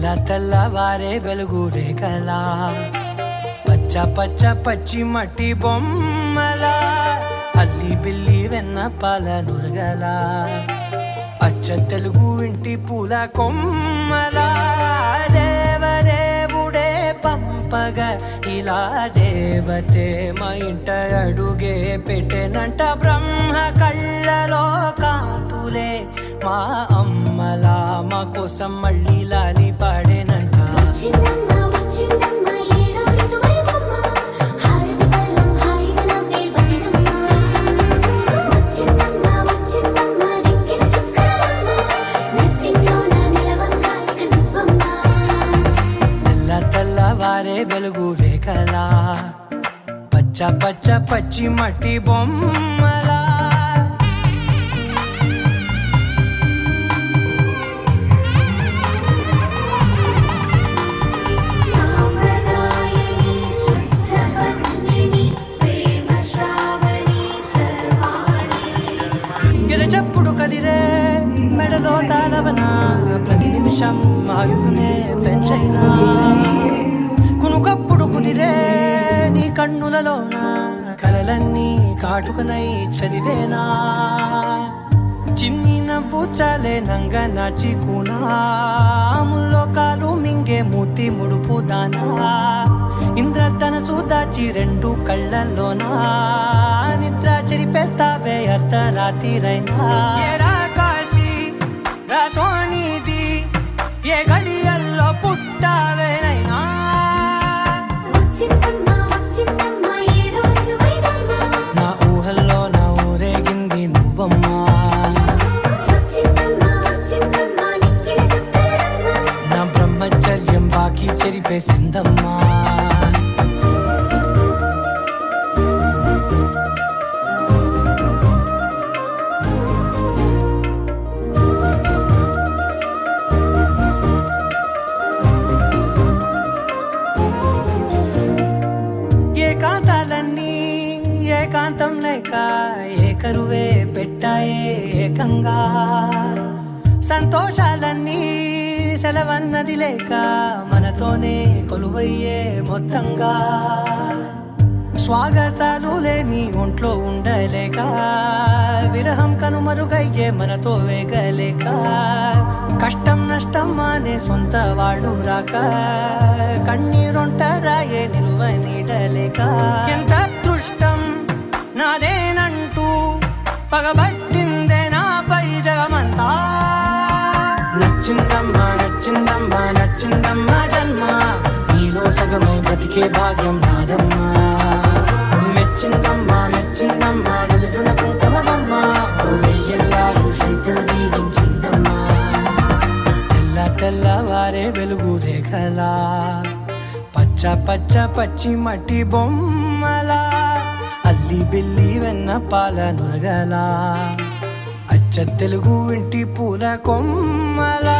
తెల్లవారే వెలుగు రేఖలా పచ్చ పచ్చ పచ్చి మట్టి బొమ్మలా అల్లి బిల్లి వెన్న పాల నురగలా అచ్చ తెలుగు ఇంటి పూల కొమ్మలా దేవదేవుడే పంపగ ఇలా దేవతే మా ఇంట అడుగే పెట్టెనంట బ్రహ్మ కళ్ళలో కాంతులే మా అమ్మలా మా కోసం మళ్ళీ లాలి పాడేనంట. తెల్లవారే వెలుగు రేఖలా పచ్చ పచ్చ పచ్చి మట్టి బొమ్మలా గిరచప్పుడు కదిరే మెడలో తాళవన ప్రతి నిమిషం ఆయుధునే పెంచైనా కునుకప్పుడు కుదిరే నీ కన్నులలోన కలలన్నీ కాటుకనై చదివేనా చిన్ని నవ్వు చాలే నంగ నాచి కూనాముల్లో కాలు మింగే మూతి ముడుపు దానా ఇంద్రధనసు దాచి రెండు కళ్ళల్లోనా నిద్ర చెరిపేస్తావే అర్ధరాత్రిరైనా కాశీ రాసోనిది ఏ గడియల్లో పుట్టావేనైనా నా ఊహల్లో నా ఊరేగింది నువ్వమ్మా నా బ్రహ్మచర్యం బాకీ చెరిపేసిందమ్మా. ఏకాంతాలన్నీ ఏకాంతం లేక ఏకరువే పెట్టాయే ఏకంగా సంతోషాలన్నీ సెలవన్నది లేక మనతోనే కొలువయ్యే మొత్తంగా స్వాగతాలు లేని ఒంట్లో ఉండలేక విరహం కనుమరుగయ్యే మనతో వేగలేక కష్టం నష్టం అనే సొంత వాళ్ళు రాక కన్నీరొంటరాయే నిలువ నీడలేక ఎంత అదృష్టం నాదేనంటూ పగబట్టిందే నాపై జగమంతా నచ్చిందమ్మా నచ్చిందమ్మా నచ్చిందమ్మా జన్మ నీలో సగమై బ్రతికే భాగ్యం నాదమ్మా మెచ్చిందమ్మా మెచ్చిందమ్మా నిలుచున్న కుంకుమమ్మా వెయ్యల్లాలు శంకరు దీవించిందమ్మా. తెల్లవారే వెలుగు రేఖలా పచ్చ పచ్చ పచ్చి మట్టి బొమ్మలా అల్లి బిల్లి వెన్న పాల నురగలా అచ్చ తెలుగు ఇంటి పూల కొమ్మలా